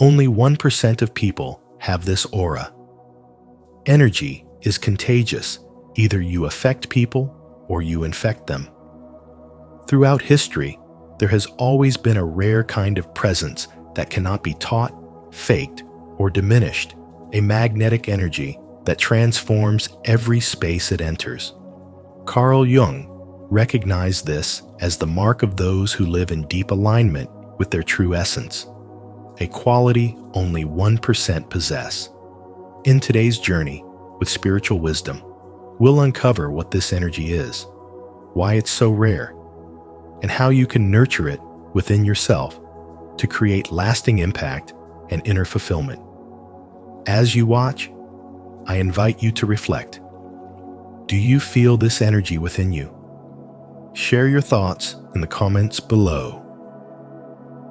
Only 1% of people have this aura. Energy is contagious. Either you affect people or you infect them. Throughout history, there has always been a rare kind of presence that cannot be taught, faked, or diminished, a magnetic energy that transforms every space it enters. Carl Jung recognized this as the mark of those who live in deep alignment with their true essence, a quality only 1% possess. In today's journey with spiritual wisdom, we'll uncover what this energy is, why it's so rare, and how you can nurture it within yourself to create lasting impact and inner fulfillment. As you watch, I invite you to reflect. Do you feel this energy within you? Share your thoughts in the comments below,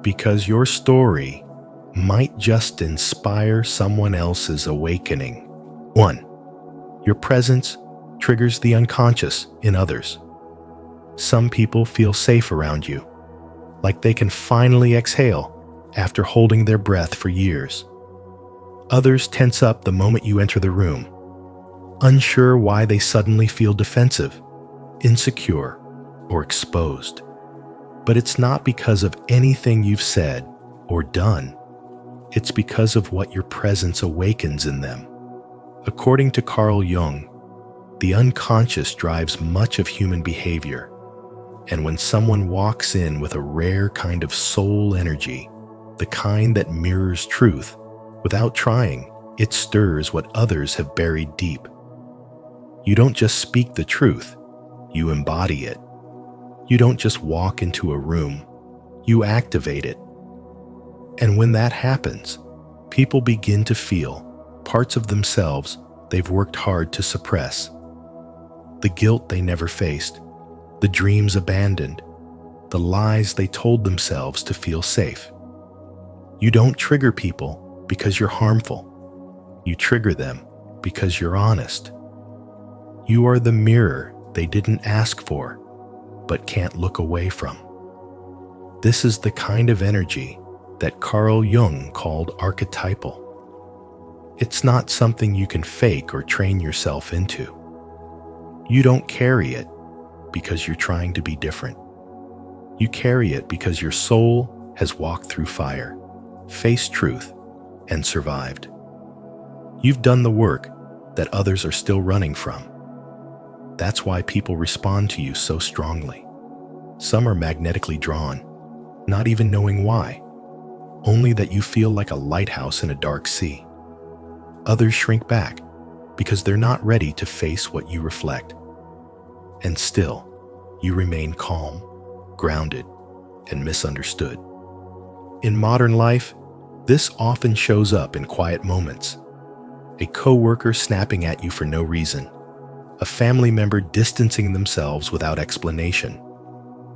because your story might just inspire someone else's awakening. 1. Your presence triggers the unconscious in others. Some people feel safe around you, like they can finally exhale after holding their breath for years. Others tense up the moment you enter the room, unsure why they suddenly feel defensive, insecure, or exposed. But it's not because of anything you've said or done. It's because of what your presence awakens in them. According to Carl Jung, the unconscious drives much of human behavior. And when someone walks in with a rare kind of soul energy, the kind that mirrors truth, without trying, it stirs what others have buried deep. You don't just speak the truth, you embody it. You don't just walk into a room, you activate it. And when that happens, people begin to feel parts of themselves they've worked hard to suppress. The guilt they never faced, the dreams abandoned, the lies they told themselves to feel safe. You don't trigger people because you're harmful. You trigger them because you're honest. You are the mirror they didn't ask for, but can't look away from. This is the kind of energy that Carl Jung called archetypal. It's not something you can fake or train yourself into. You don't carry it because you're trying to be different. You carry it because your soul has walked through fire, faced truth, and survived. You've done the work that others are still running from. That's why people respond to you so strongly. Some are magnetically drawn, not even knowing why, only that you feel like a lighthouse in a dark sea. Others shrink back because they're not ready to face what you reflect. And still, you remain calm, grounded, and misunderstood. In modern life, this often shows up in quiet moments. A coworker snapping at you for no reason, a family member distancing themselves without explanation,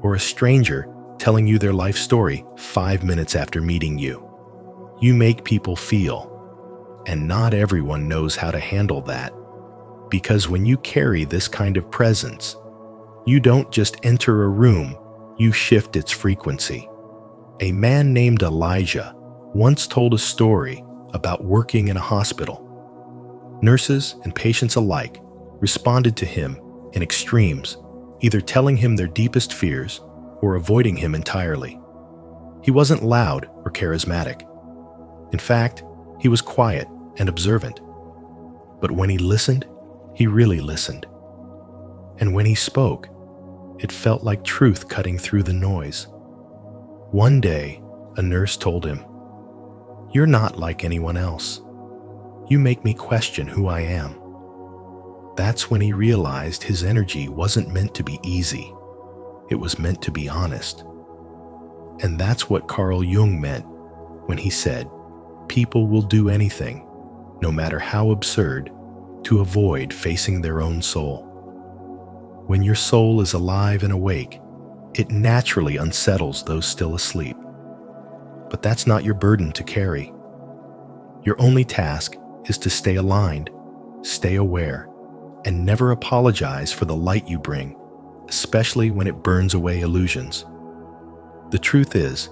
or a stranger telling you their life story 5 minutes after meeting you. You make people feel, and not everyone knows how to handle that. Because when you carry this kind of presence, you don't just enter a room, you shift its frequency. A man named Elijah once told a story about working in a hospital. Nurses and patients alike responded to him in extremes, either telling him their deepest fears or avoiding him entirely. He wasn't loud or charismatic. In fact, he was quiet and observant. But when he listened, he really listened. And when he spoke, it felt like truth cutting through the noise. One day, a nurse told him, "You're not like anyone else. You make me question who I am." That's when he realized his energy wasn't meant to be easy. It was meant to be honest. And that's what Carl Jung meant when he said, people will do anything, no matter how absurd, to avoid facing their own soul. When your soul is alive and awake, it naturally unsettles those still asleep. But that's not your burden to carry. Your only task is to stay aligned, stay aware, and never apologize for the light you bring, especially when it burns away illusions. The truth is,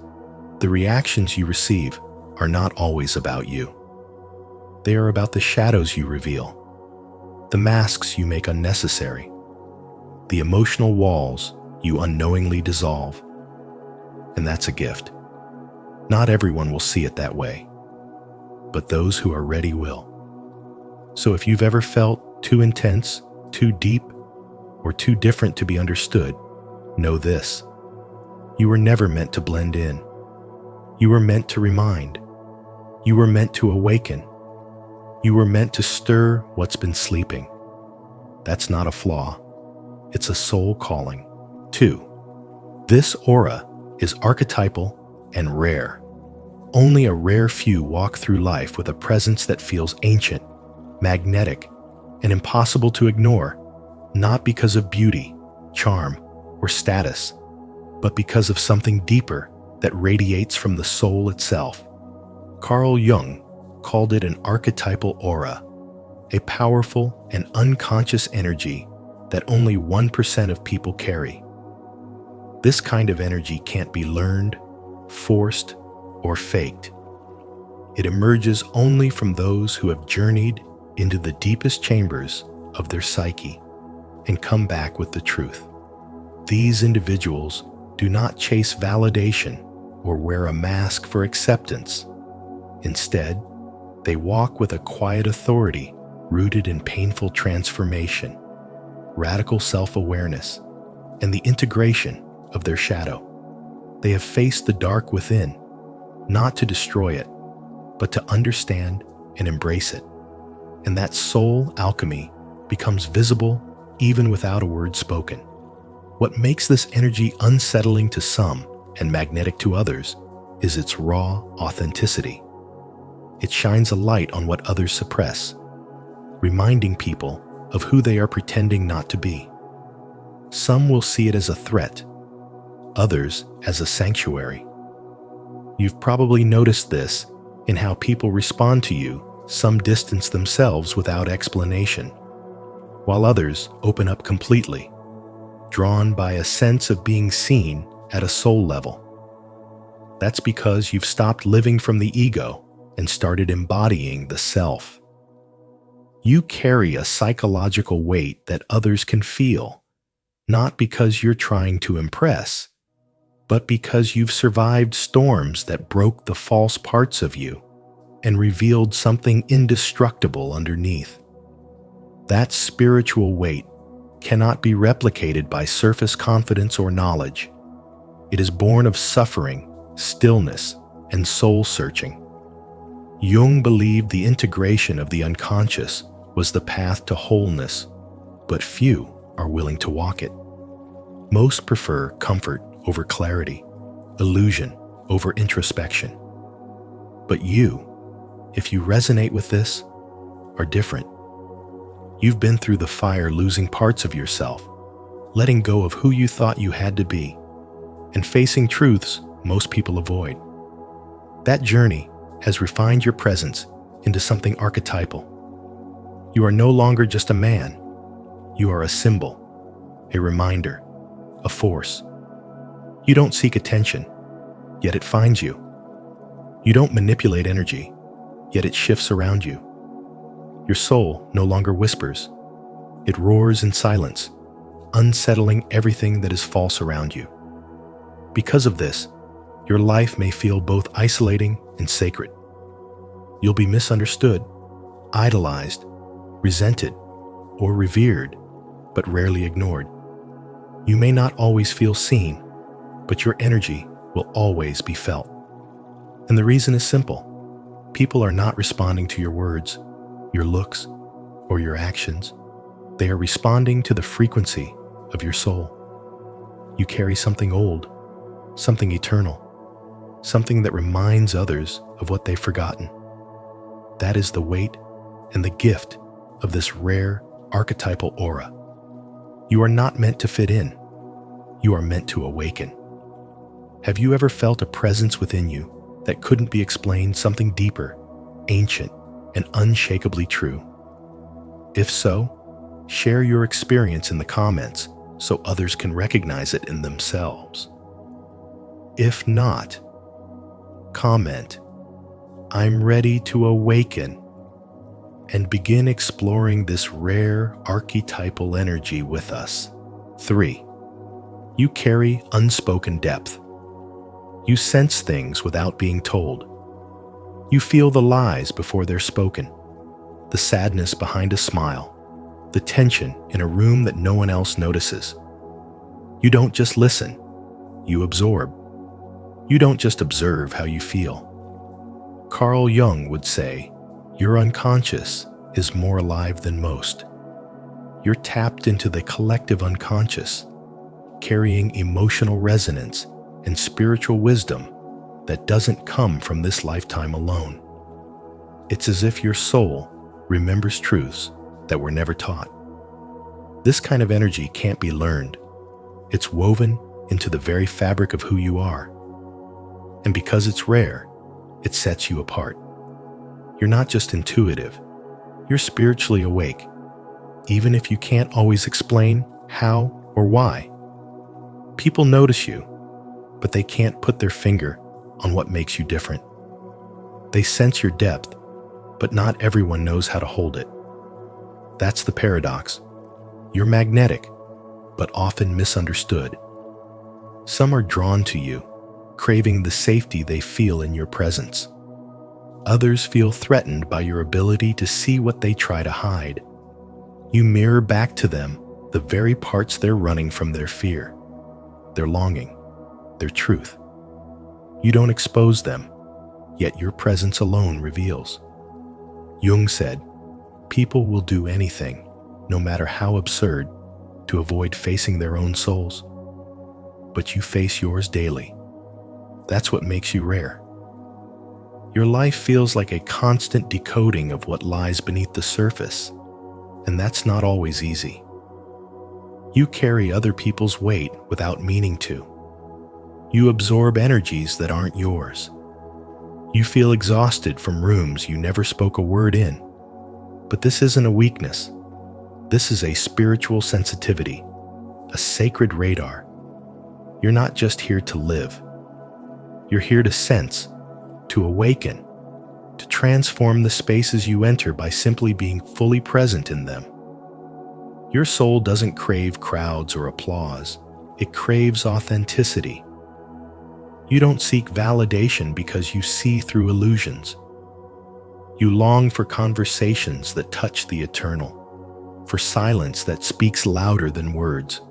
the reactions you receive are not always about you. They are about the shadows you reveal, the masks you make unnecessary, the emotional walls you unknowingly dissolve. And that's a gift. Not everyone will see it that way, but those who are ready will. So if you've ever felt too intense, too deep, or too different to be understood, know this: you were never meant to blend in. You were meant to remind. You were meant to awaken. You were meant to stir what's been sleeping. That's not a flaw. It's a soul calling. 2. This aura is archetypal and rare. Only a rare few walk through life with a presence that feels ancient, magnetic, and impossible to ignore, not because of beauty, charm, or status, but because of something deeper that radiates from the soul itself. Carl Jung called it an archetypal aura, a powerful and unconscious energy that only 1% of people carry. This kind of energy can't be learned, forced, or faked. It emerges only from those who have journeyed into the deepest chambers of their psyche and come back with the truth. These individuals do not chase validation or wear a mask for acceptance. Instead, they walk with a quiet authority rooted in painful transformation, radical self-awareness, and the integration of their shadow. They have faced the dark within, not to destroy it, but to understand and embrace it. And that soul alchemy becomes visible even without a word spoken. What makes this energy unsettling to some and magnetic to others is its raw authenticity. It shines a light on what others suppress, reminding people of who they are pretending not to be. Some will see it as a threat, others as a sanctuary. You've probably noticed this in how people respond to you. Some distance themselves without explanation, while others open up completely, drawn by a sense of being seen at a soul level. That's because you've stopped living from the ego and started embodying the self. You carry a psychological weight that others can feel, not because you're trying to impress, but because you've survived storms that broke the false parts of you and revealed something indestructible underneath. That spiritual weight cannot be replicated by surface confidence or knowledge. It is born of suffering, stillness, and soul-searching. Jung believed the integration of the unconscious was the path to wholeness, but few are willing to walk it. Most prefer comfort over clarity, illusion over introspection. But you, if you resonate with this, are different. You've been through the fire losing parts of yourself, letting go of who you thought you had to be, and facing truths most people avoid. That journey has refined your presence into something archetypal. You are no longer just a man. You are a symbol, a reminder, a force. You don't seek attention, yet it finds you. You don't manipulate energy, yet it shifts around you. Your soul no longer whispers. It roars in silence, unsettling everything that is false around you. Because of this, your life may feel both isolating and sacred. You'll be misunderstood, idolized, resented, or revered, but rarely ignored. You may not always feel seen, but your energy will always be felt. And the reason is simple. People are not responding to your words, your looks, or your actions. They are responding to the frequency of your soul. You carry something old, something eternal, something that reminds others of what they've forgotten. That is the weight and the gift of this rare archetypal aura. You are not meant to fit in. You are meant to awaken. Have you ever felt a presence within you that couldn't be explained, something deeper, ancient, and unshakably true? If so, share your experience in the comments so others can recognize it in themselves. If not, comment, I'm ready to awaken, and begin exploring this rare archetypal energy with us. 3. You carry unspoken depth. You sense things without being told. You feel the lies before they're spoken, the sadness behind a smile, the tension in a room that no one else notices. You don't just listen, you absorb. You don't just observe how you feel. Carl Jung would say, your unconscious is more alive than most. You're tapped into the collective unconscious, carrying emotional resonance and spiritual wisdom that doesn't come from this lifetime alone. It's as if your soul remembers truths that were never taught. This kind of energy can't be learned. It's woven into the very fabric of who you are. And because it's rare, it sets you apart. You're not just intuitive, you're spiritually awake, even if you can't always explain how or why. People notice you, but they can't put their finger on what makes you different. They sense your depth, but not everyone knows how to hold it. That's the paradox. You're magnetic, but often misunderstood. Some are drawn to you, craving the safety they feel in your presence. Others feel threatened by your ability to see what they try to hide. You mirror back to them the very parts they're running from: their fear, their longing, their truth. You don't expose them, yet your presence alone reveals. Jung said, people will do anything, no matter how absurd, to avoid facing their own souls. But you face yours daily. That's what makes you rare. Your life feels like a constant decoding of what lies beneath the surface, and that's not always easy. You carry other people's weight without meaning to. You absorb energies that aren't yours. You feel exhausted from rooms you never spoke a word in. But this isn't a weakness. This is a spiritual sensitivity, a sacred radar. You're not just here to live. You're here to sense, to awaken, to transform the spaces you enter by simply being fully present in them. Your soul doesn't crave crowds or applause. It craves authenticity. You don't seek validation because you see through illusions. You long for conversations that touch the eternal, for silence that speaks louder than words.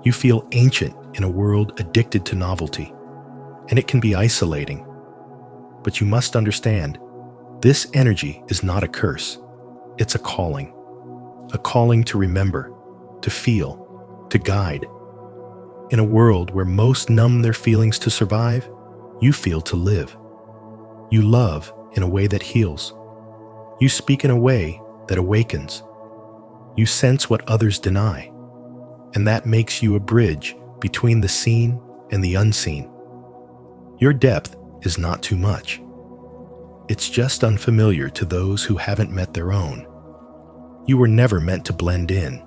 You feel ancient in a world addicted to novelty, and it can be isolating. But you must understand, this energy is not a curse. It's a calling to remember, to feel, to guide. In a world where most numb their feelings to survive, you feel to live. You love in a way that heals. You speak in a way that awakens. You sense what others deny, and that makes you a bridge between the seen and the unseen. Your depth is not too much. It's just unfamiliar to those who haven't met their own. You were never meant to blend in,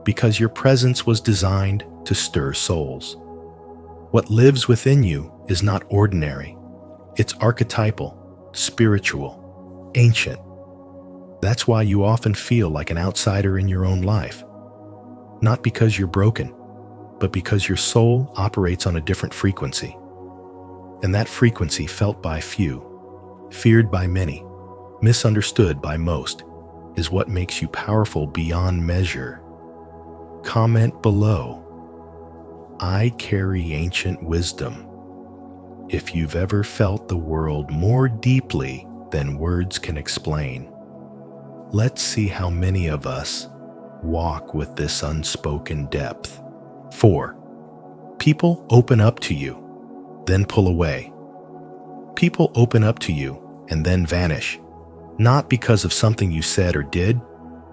because your presence was designed to stir souls. What lives within you is not ordinary. It's archetypal, spiritual, ancient. That's why you often feel like an outsider in your own life. Not because you're broken, but because your soul operates on a different frequency. And that frequency, felt by few, feared by many, misunderstood by most, is what makes you powerful beyond measure. Comment below, I carry ancient wisdom, if you've ever felt the world more deeply than words can explain. Let's see how many of us walk with this unspoken depth. 4. People open up to you, then pull away. People open up to you and then vanish, not because of something you said or did,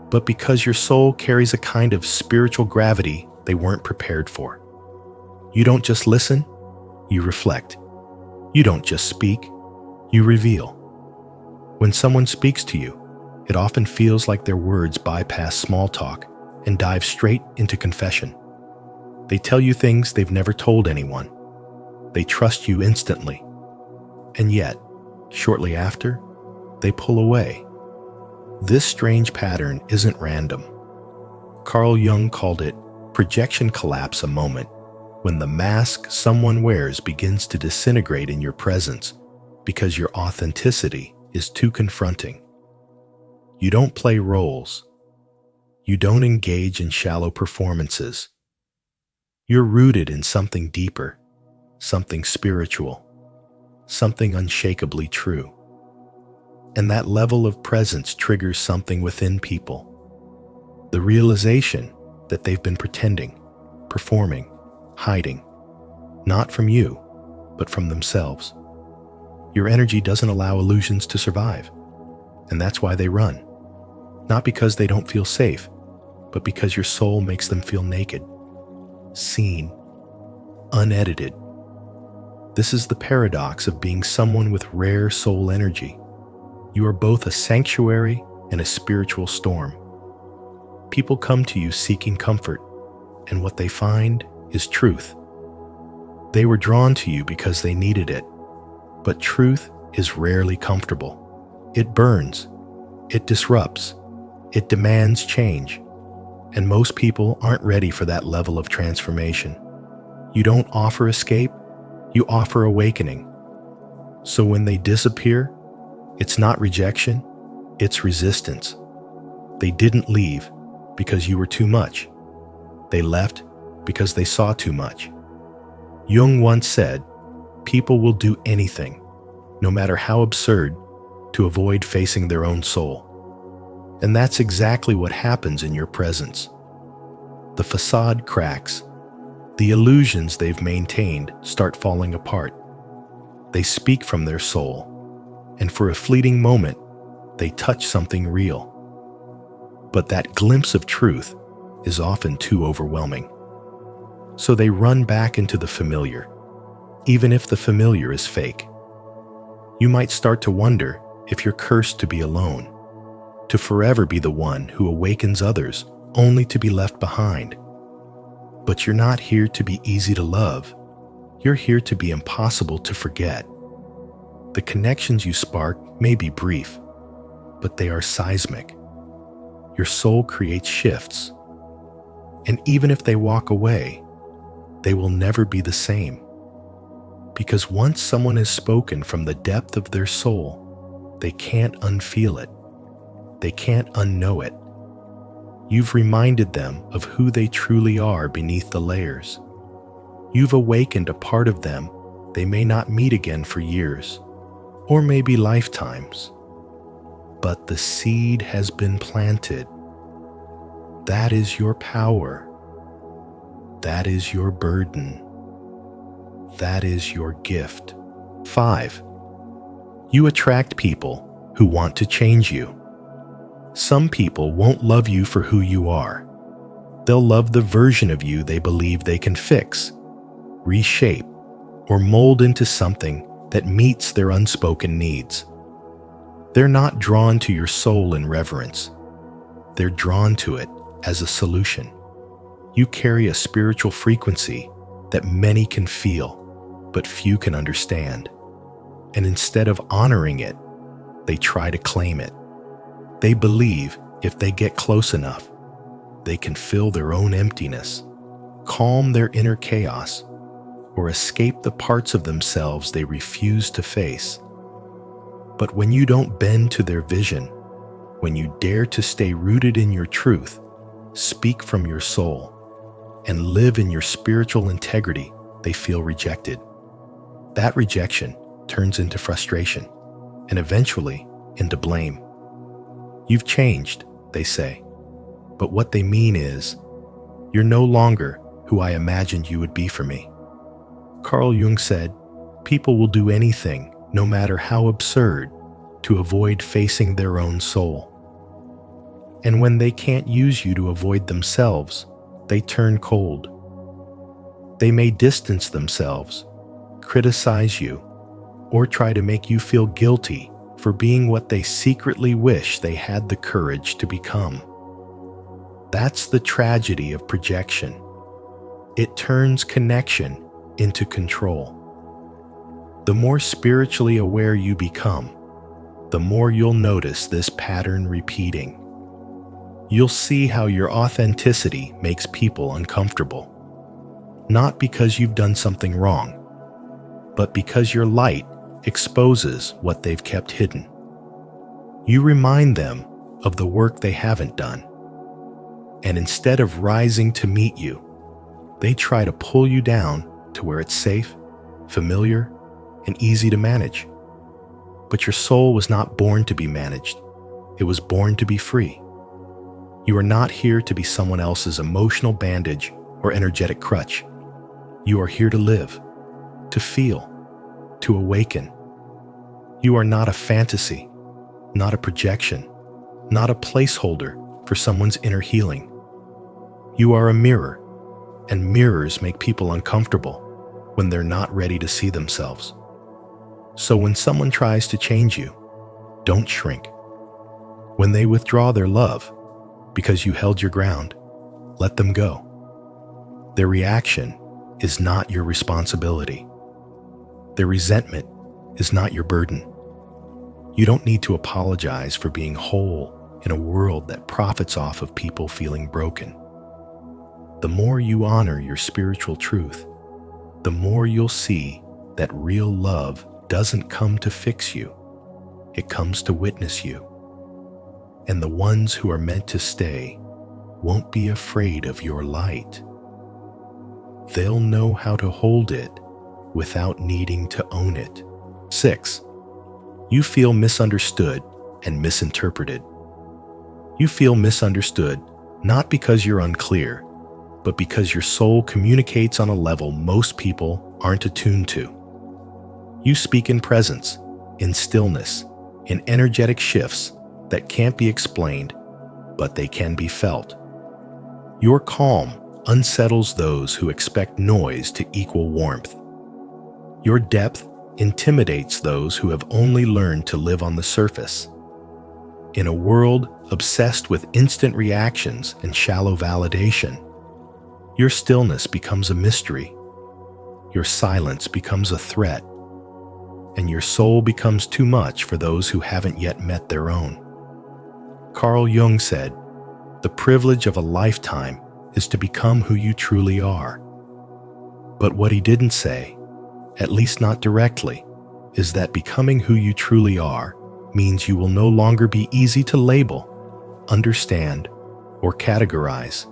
but because your soul carries a kind of spiritual gravity they weren't prepared for. You don't just listen, you reflect. You don't just speak, you reveal. When someone speaks to you, it often feels like their words bypass small talk and dive straight into confession. They tell you things they've never told anyone. They trust you instantly. And yet, Shortly after, they pull away. This strange pattern isn't random. Carl Jung called it projection collapse, a moment when the mask someone wears begins to disintegrate in your presence because your authenticity is too confronting. You don't play roles. You don't engage in shallow performances. You're rooted in something deeper, something spiritual, something unshakably true. And that level of presence triggers something within people. The realization that they've been pretending, performing, hiding, not from you, but from themselves. Your energy doesn't allow illusions to survive, and that's why they run. Not because they don't feel safe, but because your soul makes them feel naked, seen, unedited. This is the paradox of being someone with rare soul energy. You are both a sanctuary and a spiritual storm. People come to you seeking comfort, and what they find is truth. They were drawn to you because they needed it, but truth is rarely comfortable. It burns, it disrupts, it demands change, and most people aren't ready for that level of transformation. You don't offer escape, you offer awakening. So when they disappear, it's not rejection, it's resistance. They didn't leave because you were too much. They left because they saw too much. Jung once said, people will do anything, no matter how absurd, to avoid facing their own soul. And that's exactly what happens in your presence. The facade cracks. The illusions they've maintained start falling apart. They speak from their soul, and for a fleeting moment, they touch something real. But that glimpse of truth is often too overwhelming. So they run back into the familiar, even if the familiar is fake. You might start to wonder if you're cursed to be alone, to forever be the one who awakens others only to be left behind. But you're not here to be easy to love. You're here to be impossible to forget. The connections you spark may be brief, but they are seismic. Your soul creates shifts. And even if they walk away, they will never be the same. Because once someone has spoken from the depth of their soul, they can't unfeel it. They can't unknow it. You've reminded them of who they truly are beneath the layers. You've awakened a part of them they may not meet again for years, or maybe lifetimes. But the seed has been planted. That is your power. That is your burden. That is your gift. 5. You attract people who want to change you. Some people won't love you for who you are. They'll love the version of you they believe they can fix, reshape, or mold into something that meets their unspoken needs. They're not drawn to your soul in reverence. They're drawn to it as a solution. You carry a spiritual frequency that many can feel, but few can understand. And instead of honoring it, they try to claim it. They believe if they get close enough, they can fill their own emptiness, calm their inner chaos, or escape the parts of themselves they refuse to face. But when you don't bend to their vision, when you dare to stay rooted in your truth, speak from your soul, and live in your spiritual integrity, they feel rejected. That rejection turns into frustration, and eventually into blame. You've changed, they say, but what they mean is, you're no longer who I imagined you would be for me. Carl Jung said, people will do anything, no matter how absurd, to avoid facing their own soul. And when they can't use you to avoid themselves, they turn cold. They may distance themselves, criticize you, or try to make you feel guilty for being what they secretly wish they had the courage to become. That's the tragedy of projection. It turns connection into control. The more spiritually aware you become, the more you'll notice this pattern repeating. You'll see how your authenticity makes people uncomfortable. Not because you've done something wrong, but because your light exposes what they've kept hidden. You remind them of the work they haven't done. And instead of rising to meet you, they try to pull you down to where it's safe, familiar, and easy to manage. But your soul was not born to be managed. It was born to be free. You are not here to be someone else's emotional bandage or energetic crutch. You are here to live, to feel, to awaken. You are not a fantasy, not a projection, not a placeholder for someone's inner healing. You are a mirror, and mirrors make people uncomfortable when they're not ready to see themselves. So when someone tries to change you, don't shrink. When they withdraw their love because you held your ground, let them go. Their reaction is not your responsibility. Their resentment is not your burden. You don't need to apologize for being whole in a world that profits off of people feeling broken. The more you honor your spiritual truth, the more you'll see that real love doesn't come to fix you. It comes to witness you. And the ones who are meant to stay won't be afraid of your light. They'll know how to hold it without needing to own it. 6. You feel misunderstood and misinterpreted. You feel misunderstood not because you're unclear, but because your soul communicates on a level most people aren't attuned to. You speak in presence, in stillness, in energetic shifts that can't be explained, but they can be felt. Your calm unsettles those who expect noise to equal warmth. Your depth intimidates those who have only learned to live on the surface. In a world obsessed with instant reactions and shallow validation, your stillness becomes a mystery. Your silence becomes a threat. And your soul becomes too much for those who haven't yet met their own. Carl Jung said, "The privilege of a lifetime is to become who you truly are." But what he didn't say, at least not directly, is that becoming who you truly are means you will no longer be easy to label, understand, or categorize.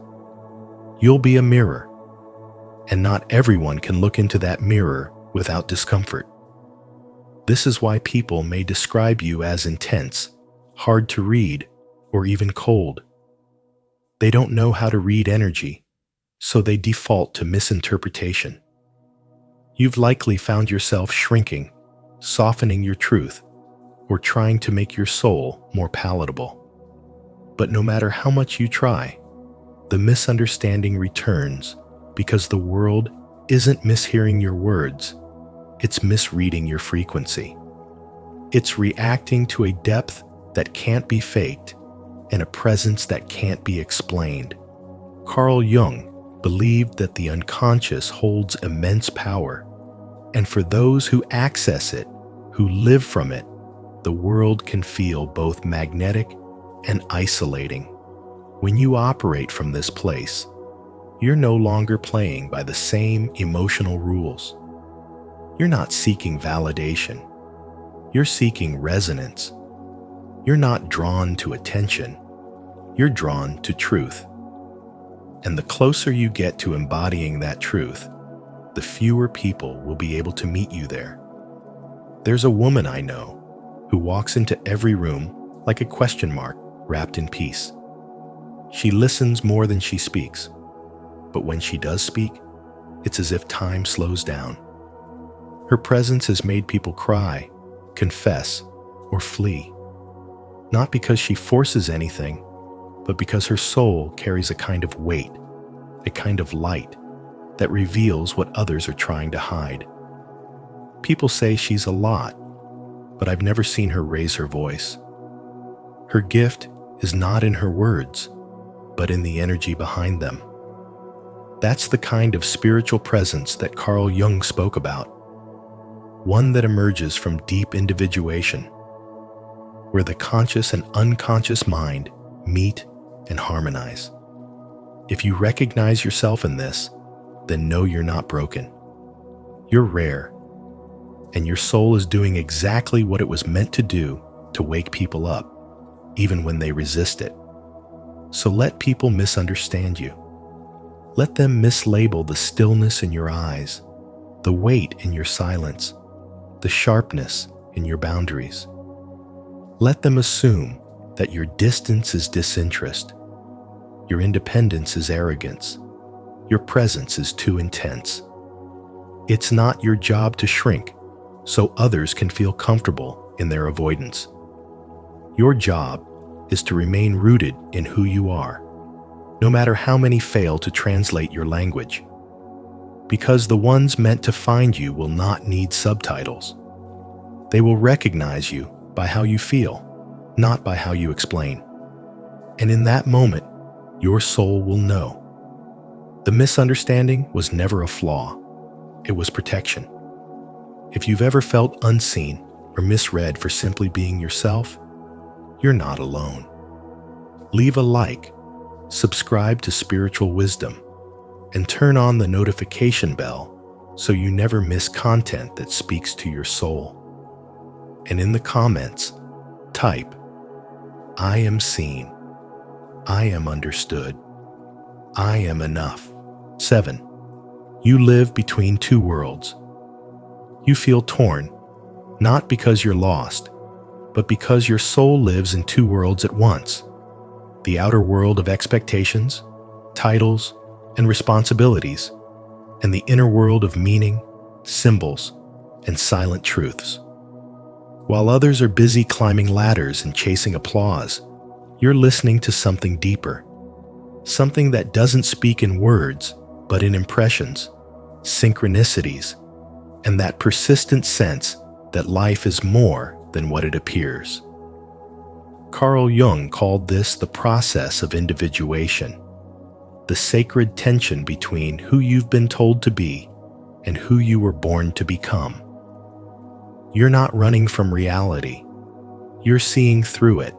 You'll be a mirror, and not everyone can look into that mirror without discomfort. This is why people may describe you as intense, hard to read, or even cold. They don't know how to read energy, so they default to misinterpretation. You've likely found yourself shrinking, softening your truth, or trying to make your soul more palatable. But no matter how much you try, the misunderstanding returns because the world isn't mishearing your words, it's misreading your frequency. It's reacting to a depth that can't be faked and a presence that can't be explained. Carl Jung believed that the unconscious holds immense power, and for those who access it, who live from it, the world can feel both magnetic and isolating. When you operate from this place, you're no longer playing by the same emotional rules. You're not seeking validation. You're seeking resonance. You're not drawn to attention. You're drawn to truth. And the closer you get to embodying that truth, the fewer people will be able to meet you there. There's a woman I know who walks into every room like a question mark wrapped in peace. She listens more than she speaks, but when she does speak, it's as if time slows down. Her presence has made people cry, confess, or flee. Not because she forces anything, but because her soul carries a kind of weight, a kind of light that reveals what others are trying to hide. People say she's a lot, but I've never seen her raise her voice. Her gift is not in her words, but in the energy behind them. That's the kind of spiritual presence that Carl Jung spoke about. one that emerges from deep individuation, where the conscious and unconscious mind meet and harmonize. If you recognize yourself in this, then know you're not broken. You're rare, and your soul is doing exactly what it was meant to do, to wake people up, even when they resist it. So let people misunderstand you. Let them mislabel the stillness in your eyes, the weight in your silence, the sharpness in your boundaries. Let them assume that your distance is disinterest, your independence is arrogance, your presence is too intense. It's not your job to shrink so others can feel comfortable in their avoidance. Your job is to remain rooted in who you are, no matter how many fail to translate your language. Because the ones meant to find you will not need subtitles. They will recognize you by how you feel, not by how you explain. And in that moment, your soul will know. The misunderstanding was never a flaw. It was protection. If you've ever felt unseen or misread for simply being yourself, you're not alone. Leave a like, subscribe to Spiritual Wisdom, and turn on the notification bell so you never miss content that speaks to your soul. And in the comments, type, "I am seen. I am understood. I am enough." 7. You live between two worlds. You feel torn, not because you're lost, but because your soul lives in two worlds at once. The outer world of expectations, titles, and responsibilities, and the inner world of meaning, symbols, and silent truths. While others are busy climbing ladders and chasing applause, you're listening to something deeper, something that doesn't speak in words, but in impressions, synchronicities, and that persistent sense that life is more than what it appears. Carl Jung called this the process of individuation, the sacred tension between who you've been told to be and who you were born to become. You're not running from reality. You're seeing through it.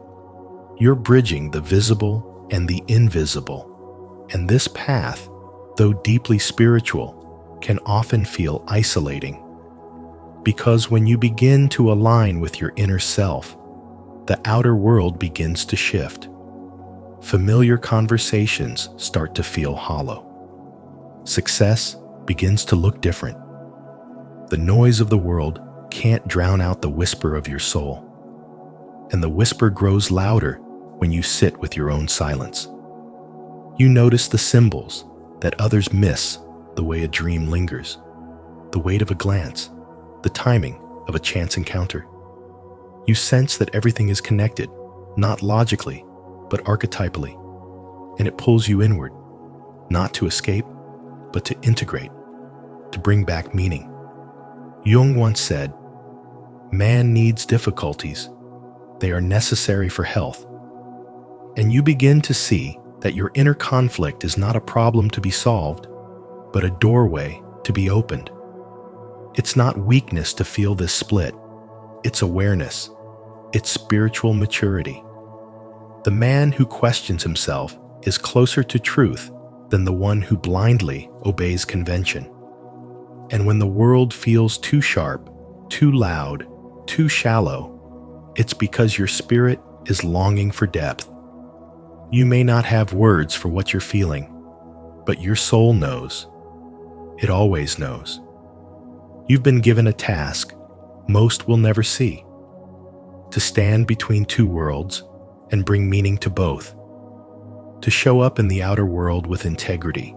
You're bridging the visible and the invisible. And this path, though deeply spiritual, can often feel isolating. Because when you begin to align with your inner self, the outer world begins to shift. Familiar conversations start to feel hollow. Success begins to look different. The noise of the world can't drown out the whisper of your soul. And the whisper grows louder when you sit with your own silence. You notice the symbols that others miss, the way a dream lingers, the weight of a glance, the timing of a chance encounter. You sense that everything is connected, not logically, but archetypally, and it pulls you inward, not to escape, but to integrate, to bring back meaning. Jung once said, "Man needs difficulties. They are necessary for health." And you begin to see that your inner conflict is not a problem to be solved, but a doorway to be opened. It's not weakness to feel this split. It's awareness. It's spiritual maturity. The man who questions himself is closer to truth than the one who blindly obeys convention. And when the world feels too sharp, too loud, too shallow, it's because your spirit is longing for depth. You may not have words for what you're feeling, but your soul knows. It always knows. You've been given a task most will never see: to stand between two worlds and bring meaning to both, to show up in the outer world with integrity,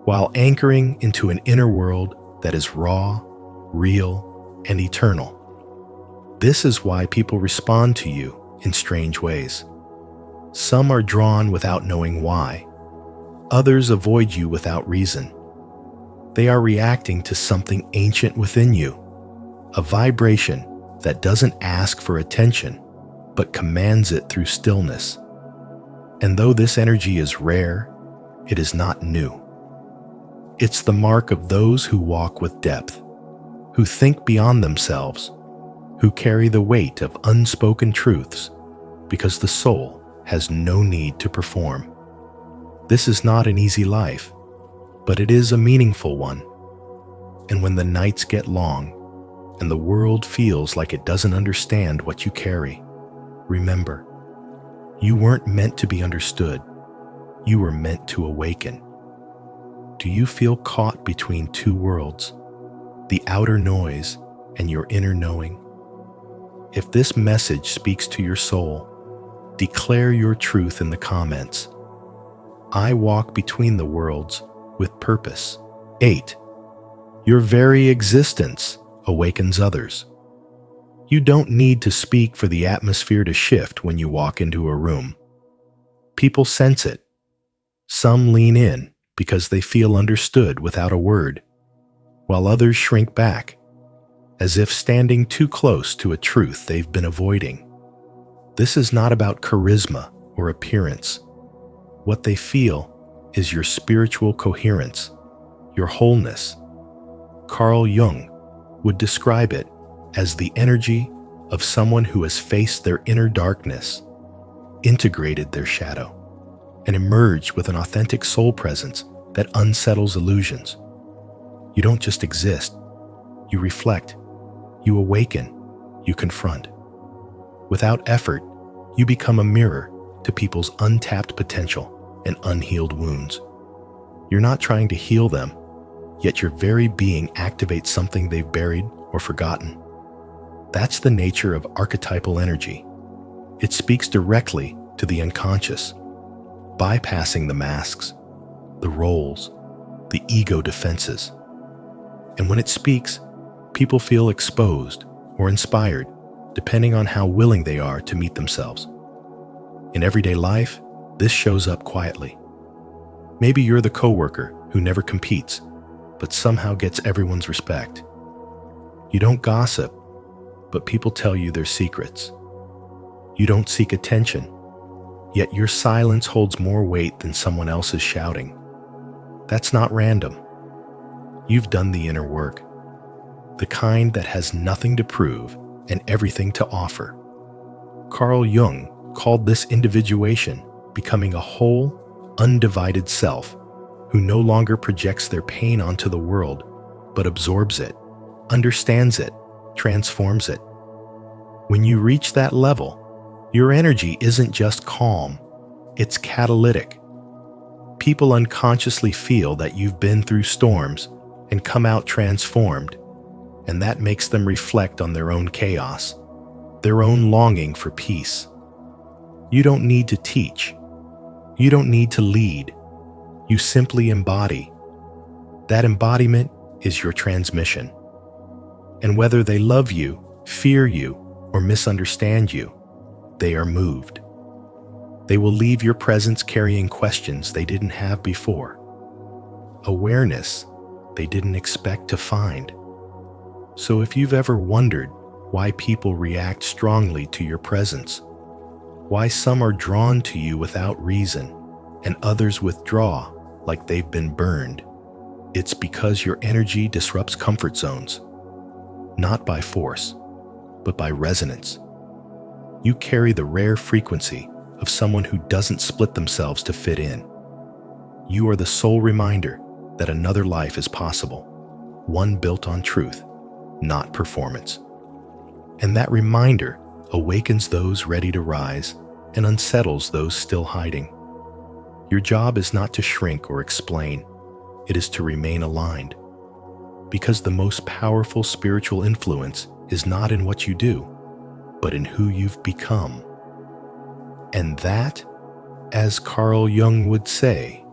while anchoring into an inner world that is raw, real, and eternal. This is why people respond to you in strange ways. Some are drawn without knowing why. Others avoid you without reason. They are reacting to something ancient within you, a vibration that doesn't ask for attention, but commands it through stillness. And though this energy is rare, it is not new. It's the mark of those who walk with depth, who think beyond themselves, who carry the weight of unspoken truths because the soul has no need to perform. This is not an easy life, but it is a meaningful one. And when the nights get long and the world feels like it doesn't understand what you carry, remember, you weren't meant to be understood. You were meant to awaken. Do you feel caught between two worlds, the outer noise and your inner knowing? If this message speaks to your soul, declare your truth in the comments. I walk between the worlds with purpose. 8. Your very existence awakens others. You don't need to speak for the atmosphere to shift when you walk into a room. People sense it. Some lean in because they feel understood without a word, while others shrink back, as if standing too close to a truth they've been avoiding. This is not about charisma or appearance. What they feel is your spiritual coherence, your wholeness. Carl Jung would describe it as the energy of someone who has faced their inner darkness, integrated their shadow, and emerged with an authentic soul presence that unsettles illusions. You don't just exist. You reflect. You awaken. You confront. Without effort, you become a mirror to people's untapped potential and unhealed wounds. You're not trying to heal them, yet your very being activates something they've buried or forgotten. That's the nature of archetypal energy. It speaks directly to the unconscious, bypassing the masks, the roles, the ego defenses. And when it speaks, people feel exposed or inspired, depending on how willing they are to meet themselves. In everyday life, this shows up quietly. Maybe you're the coworker who never competes, but somehow gets everyone's respect. You don't gossip, but people tell you their secrets. You don't seek attention, yet your silence holds more weight than someone else's shouting. That's not random. You've done the inner work, the kind that has nothing to prove and everything to offer. Carl Jung called this individuation becoming a whole, undivided self who no longer projects their pain onto the world, but absorbs it, understands it, transforms it. When you reach that level, your energy isn't just calm, it's catalytic. People unconsciously feel that you've been through storms and come out transformed, and that makes them reflect on their own chaos, their own longing for peace. You don't need to teach. You don't need to lead. You simply embody. That embodiment is your transmission. And whether they love you, fear you, or misunderstand you, they are moved. They will leave your presence carrying questions they didn't have before, awareness they didn't expect to find. So if you've ever wondered why people react strongly to your presence, why some are drawn to you without reason and others withdraw like they've been burned, it's because your energy disrupts comfort zones, not by force, but by resonance. You carry the rare frequency of someone who doesn't split themselves to fit in. You are the sole reminder that another life is possible, one built on truth, not performance. And that reminder awakens those ready to rise and unsettles those still hiding. Your job is not to shrink or explain, it is to remain aligned. Because the most powerful spiritual influence is not in what you do, but in who you've become. And that, as Carl Jung would say,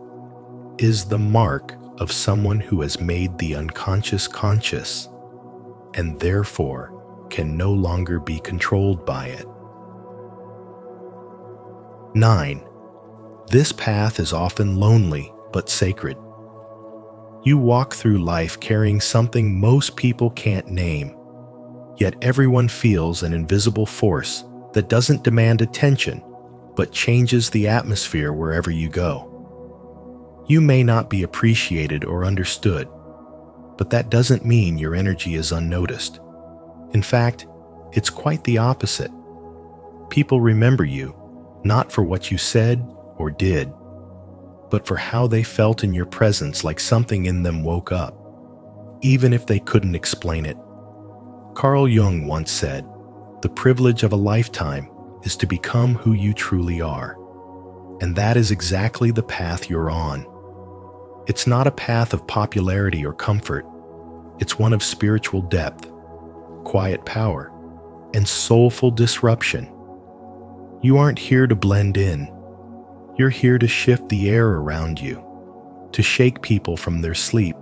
is the mark of someone who has made the unconscious conscious, and therefore can no longer be controlled by it. 9. This path is often lonely but sacred. You walk through life carrying something most people can't name, yet everyone feels an invisible force that doesn't demand attention but changes the atmosphere wherever you go. You may not be appreciated or understood, But that doesn't mean your energy is unnoticed. In fact, it's quite the opposite. People remember you, not for what you said or did, but for how they felt in your presence, like something in them woke up, even if they couldn't explain it. Carl Jung once said, "The privilege of a lifetime is to become who you truly are." And that is exactly the path you're on. It's not a path of popularity or comfort. It's one of spiritual depth, quiet power, and soulful disruption. You aren't here to blend in. You're here to shift the air around you, to shake people from their sleep,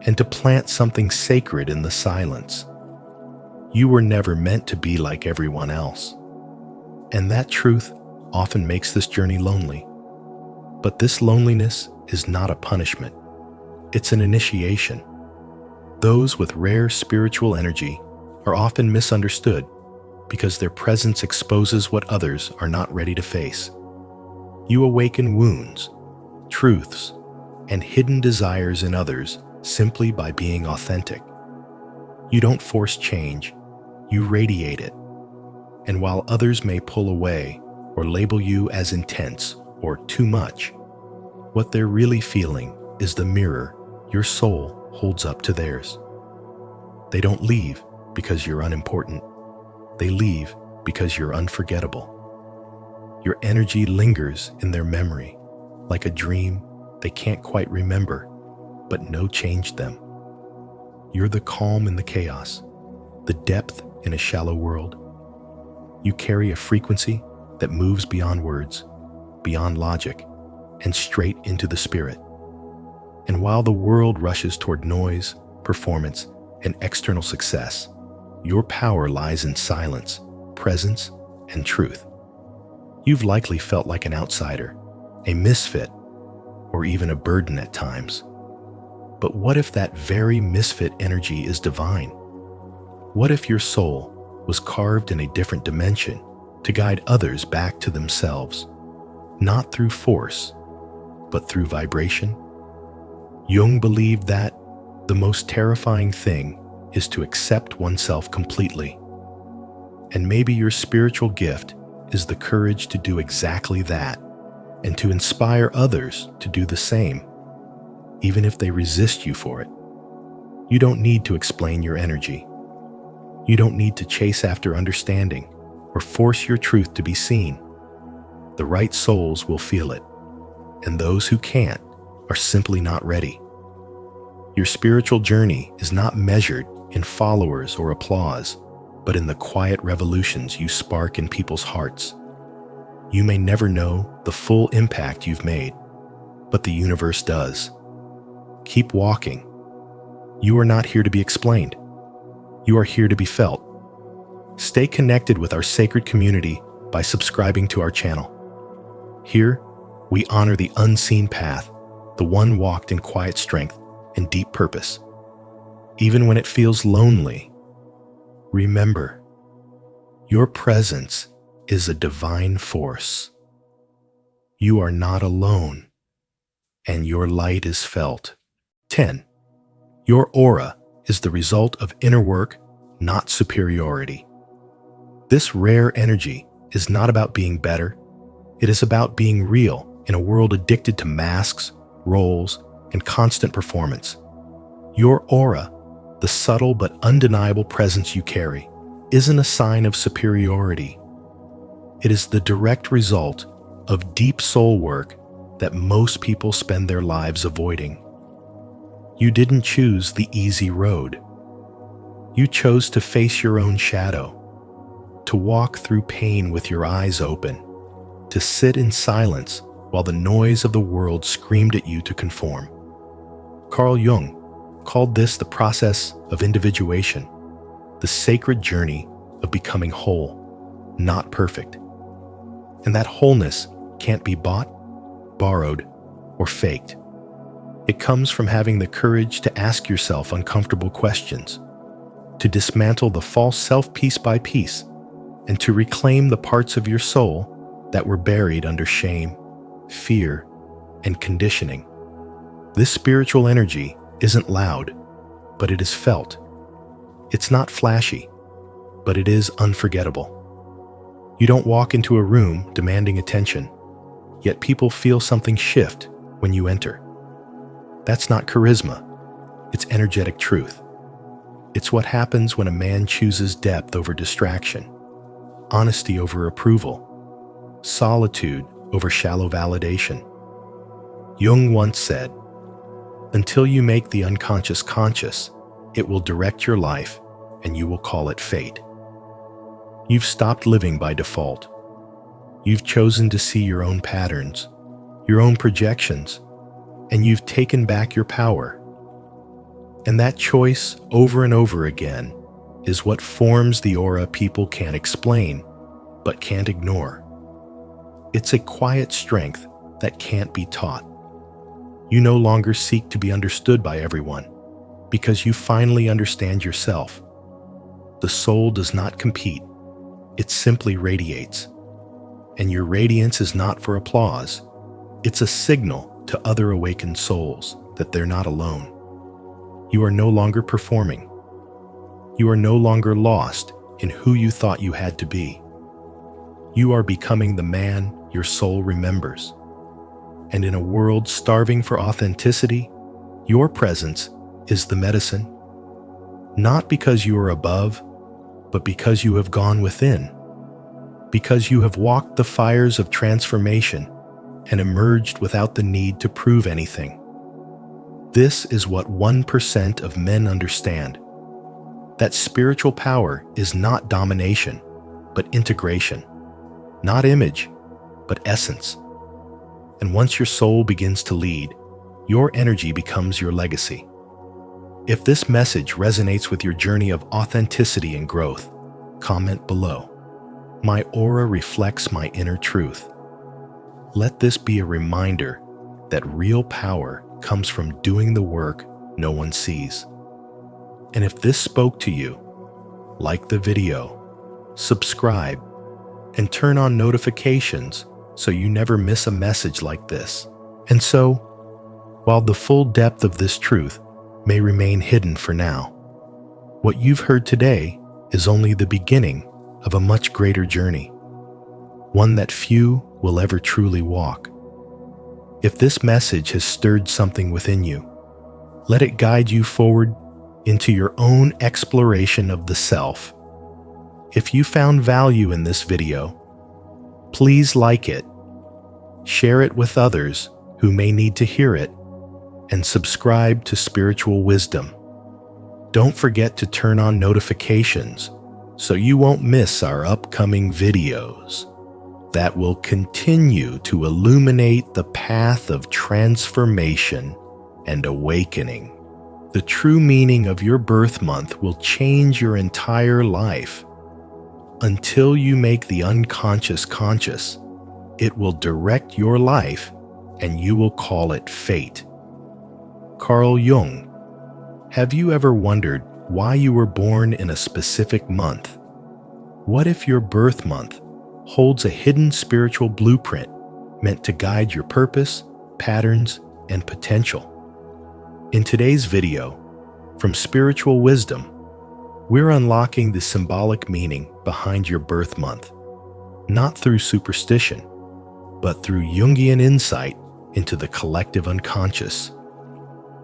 and to plant something sacred in the silence. You were never meant to be like everyone else. And that truth often makes this journey lonely. But this loneliness is not a punishment. It's an initiation. Those with rare spiritual energy are often misunderstood because their presence exposes what others are not ready to face. You awaken wounds, truths, and hidden desires in others simply by being authentic. You don't force change, you radiate it. And while others may pull away or label you as intense or too much, what they're really feeling is the mirror your soul holds up to theirs. They don't leave because you're unimportant. They leave because you're unforgettable. Your energy lingers in their memory, like a dream they can't quite remember, but know changed them. You're the calm in the chaos, the depth in a shallow world. You carry a frequency that moves beyond words, beyond logic, and straight into the spirit. And while the world rushes toward noise, performance, and external success, your power lies in silence, presence, and truth. You've likely felt like an outsider, a misfit, or even a burden at times. But what if that very misfit energy is divine? What if your soul was carved in a different dimension to guide others back to themselves, not through force, but through vibration? Jung believed that the most terrifying thing is to accept oneself completely. And maybe your spiritual gift is the courage to do exactly that and to inspire others to do the same, even if they resist you for it. You don't need to explain your energy. You don't need to chase after understanding or force your truth to be seen. The right souls will feel it, and those who can't are simply not ready. Your spiritual journey is not measured in followers or applause, but in the quiet revolutions you spark in people's hearts. You may never know the full impact you've made, but the universe does. Keep walking. You are not here to be explained. You are here to be felt. Stay connected with our sacred community by subscribing to our channel. Here, we honor the unseen path, the one walked in quiet strength and deep purpose. Even when it feels lonely, remember, your presence is a divine force. You are not alone, and your light is felt. 10. Your aura is the result of inner work, not superiority. This rare energy is not about being better. It is about being real in a world addicted to masks, roles, and constant performance. Your aura, the subtle but undeniable presence you carry, isn't a sign of superiority. It is the direct result of deep soul work that most people spend their lives avoiding. You didn't choose the easy road. You chose to face your own shadow, to walk through pain with your eyes open, to sit in silence while the noise of the world screamed at you to conform. Carl Jung called this the process of individuation, the sacred journey of becoming whole, not perfect. And that wholeness can't be bought, borrowed, or faked. It comes from having the courage to ask yourself uncomfortable questions, to dismantle the false self piece by piece, and to reclaim the parts of your soul that were buried under shame, fear, and conditioning. This spiritual energy isn't loud, but it is felt. It's not flashy, but it is unforgettable. You don't walk into a room demanding attention, yet people feel something shift when you enter. That's not charisma, it's energetic truth. It's what happens when a man chooses depth over distraction, honesty over approval, solitude over shallow validation. Jung once said, "Until you make the unconscious conscious, it will direct your life and you will call it fate." You've stopped living by default. You've chosen to see your own patterns, your own projections, and you've taken back your power. And that choice, over and over again, is what forms the aura people can't explain, but can't ignore. It's a quiet strength that can't be taught. You no longer seek to be understood by everyone, because you finally understand yourself. The soul does not compete, it simply radiates. And your radiance is not for applause, it's a signal to other awakened souls that they're not alone. You are no longer performing. You are no longer lost in who you thought you had to be. You are becoming the man your soul remembers. And in a world starving for authenticity, your presence is the medicine. Not because you are above, but because you have gone within. Because you have walked the fires of transformation and emerged without the need to prove anything. This is what 1% of men understand. That spiritual power is not domination, but integration. Not image, but essence. And once your soul begins to lead, your energy becomes your legacy. If this message resonates with your journey of authenticity and growth, comment below. My aura reflects my inner truth. Let this be a reminder that real power comes from doing the work no one sees. And if this spoke to you, like the video, subscribe, and turn on notifications so you never miss a message like this. And so, while the full depth of this truth may remain hidden for now, what you've heard today is only the beginning of a much greater journey, one that few will ever truly walk. If this message has stirred something within you, let it guide you forward into your own exploration of the self. If you found value in this video, please like it, share it with others who may need to hear it, and subscribe to Spiritual Wisdom. Don't forget to turn on notifications so you won't miss our upcoming videos that will continue to illuminate the path of transformation and awakening. The true meaning of your birth month will change your entire life. Until you make the unconscious conscious, it will direct your life and you will call it fate. Carl Jung. Have you ever wondered why you were born in a specific month? What if your birth month holds a hidden spiritual blueprint meant to guide your purpose, patterns, and potential? In today's video, from Spiritual Wisdom, we're unlocking the symbolic meaning behind your birth month, not through superstition, but through Jungian insight into the collective unconscious.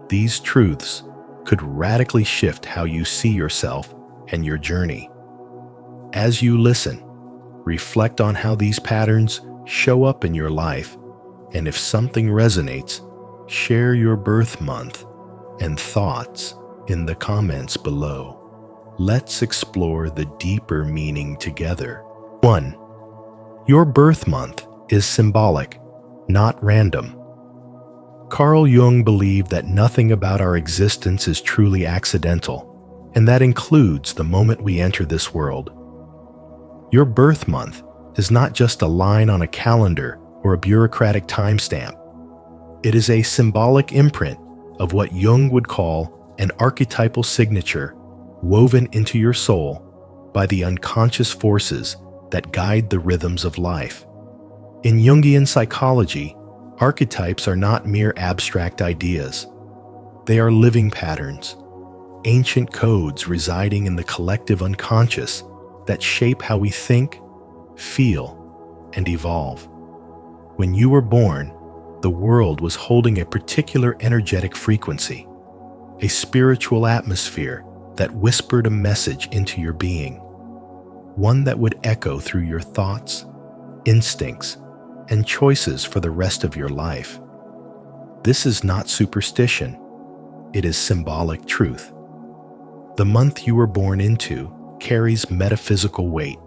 These truths could radically shift how you see yourself and your journey. As you listen, reflect on how these patterns show up in your life, and if something resonates, share your birth month and thoughts in the comments below. Let's explore the deeper meaning together. 1. Your birth month is symbolic, not random. Carl Jung believed that nothing about our existence is truly accidental, and that includes the moment we enter this world. Your birth month is not just a line on a calendar or a bureaucratic timestamp. It is a symbolic imprint of what Jung would call an archetypal signature woven into your soul by the unconscious forces that guide the rhythms of life. In Jungian psychology, archetypes are not mere abstract ideas. They are living patterns, ancient codes residing in the collective unconscious that shape how we think, feel, and evolve. When you were born, the world was holding a particular energetic frequency, a spiritual atmosphere that whispered a message into your being, one that would echo through your thoughts, instincts, and choices for the rest of your life. This is not superstition, it is symbolic truth. The month you were born into carries metaphysical weight,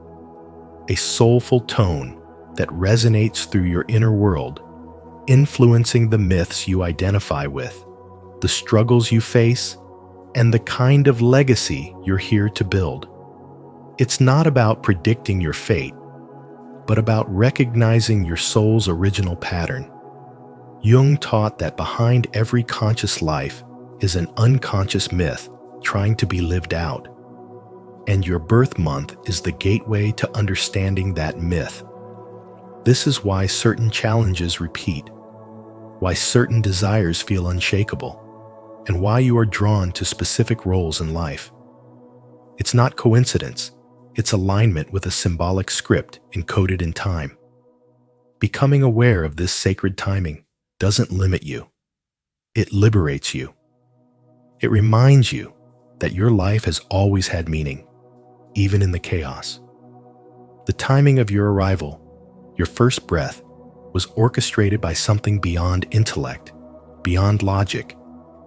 a soulful tone that resonates through your inner world, influencing the myths you identify with, the struggles you face, and the kind of legacy you're here to build. It's not about predicting your fate, but about recognizing your soul's original pattern. Jung taught that behind every conscious life is an unconscious myth trying to be lived out. And your birth month is the gateway to understanding that myth. This is why certain challenges repeat, why certain desires feel unshakable, and why you are drawn to specific roles in life. It's not coincidence, it's alignment with a symbolic script encoded in time. Becoming aware of this sacred timing doesn't limit you. It liberates you. It reminds you that your life has always had meaning, even in the chaos. The timing of your arrival, your first breath, was orchestrated by something beyond intellect, beyond logic,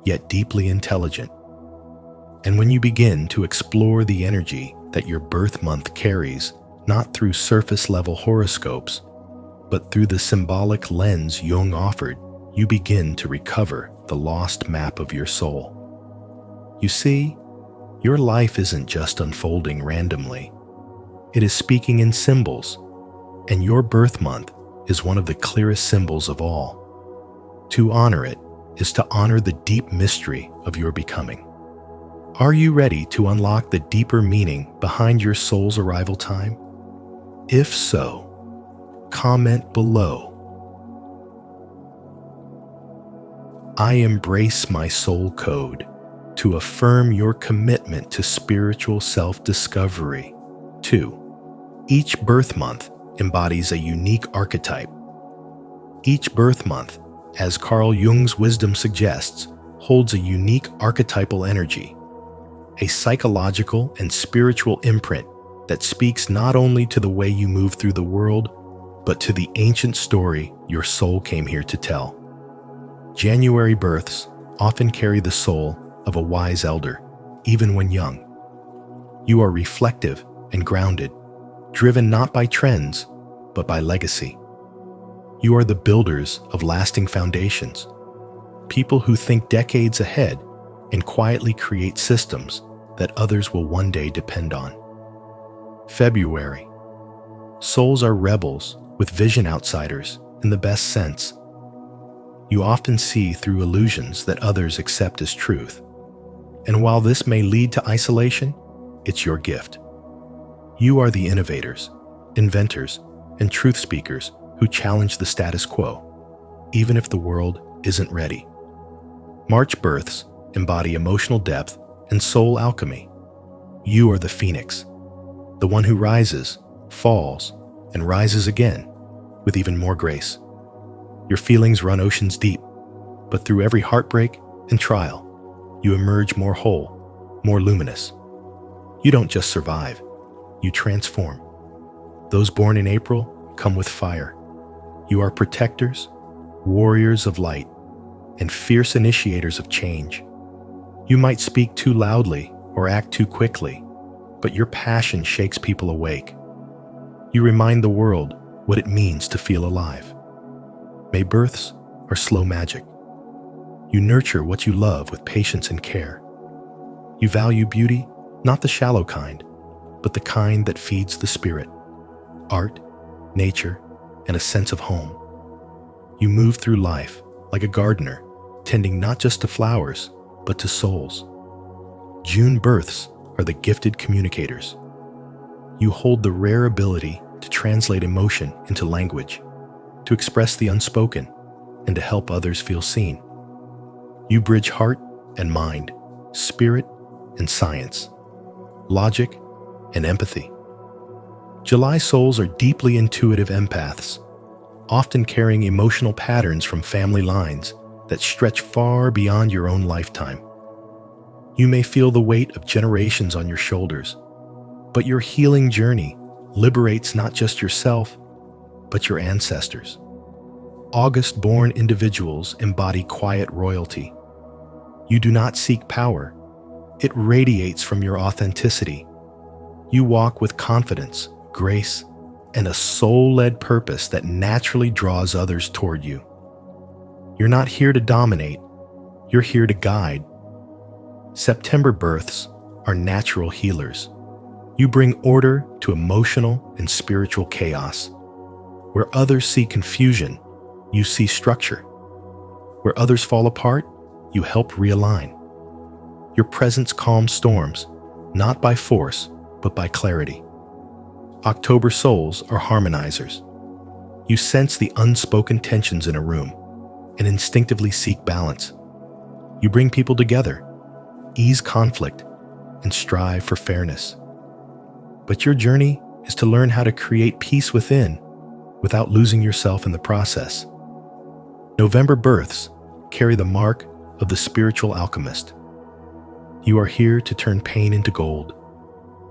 yet deeply intelligent. And when you begin to explore the energy that your birth month carries, not through surface-level horoscopes, but through the symbolic lens Jung offered, you begin to recover the lost map of your soul. You see, your life isn't just unfolding randomly. It is speaking in symbols, and your birth month is one of the clearest symbols of all. To honor it is to honor the deep mystery of your becoming. Are you ready to unlock the deeper meaning behind your soul's arrival time? If so, comment below. I embrace my soul code to affirm your commitment to spiritual self-discovery. 2. Each birth month embodies a unique archetype. Each birth month, as Carl Jung's wisdom suggests, holds a unique archetypal energy, a psychological and spiritual imprint that speaks not only to the way you move through the world, but to the ancient story your soul came here to tell. January births often carry the soul of a wise elder, even when young. You are reflective and grounded, driven not by trends, but by legacy. You are the builders of lasting foundations, people who think decades ahead and quietly create systems that others will one day depend on. February. Souls are rebels with vision outsiders in the best sense. You often see through illusions that others accept as truth. And while this may lead to isolation, it's your gift. You are the innovators, inventors, and truth speakers who challenge the status quo, even if the world isn't ready. March births embody emotional depth and soul alchemy. You are the phoenix, the one who rises, falls, and rises again with even more grace. Your feelings run oceans deep, but through every heartbreak and trial, you emerge more whole, more luminous. You don't just survive, you transform. Those born in April come with fire. You are protectors, warriors of light, and fierce initiators of change. You might speak too loudly or act too quickly, but your passion shakes people awake. You remind the world what it means to feel alive. May births are slow magic. You nurture what you love with patience and care. You value beauty, not the shallow kind, but the kind that feeds the spirit. Art, nature, and a sense of home. You move through life like a gardener, tending not just to flowers, but to souls. June births are the gifted communicators. You hold the rare ability to translate emotion into language, to express the unspoken, and to help others feel seen. You bridge heart and mind, spirit and science, logic and empathy. July souls are deeply intuitive empaths, often carrying emotional patterns from family lines that stretch far beyond your own lifetime. You may feel the weight of generations on your shoulders, but your healing journey liberates not just yourself, but your ancestors. August-born individuals embody quiet royalty. You do not seek power. It radiates from your authenticity. You walk with confidence, grace, and a soul-led purpose that naturally draws others toward you. You're not here to dominate. You're here to guide. September births are natural healers. You bring order to emotional and spiritual chaos. Where others see confusion, you see structure. Where others fall apart, you help realign. Your presence calms storms, not by force, but by clarity. October souls are harmonizers. You sense the unspoken tensions in a room and instinctively seek balance. You bring people together, ease conflict, and strive for fairness. But your journey is to learn how to create peace within without losing yourself in the process. November births carry the mark of the spiritual alchemist. You are here to turn pain into gold,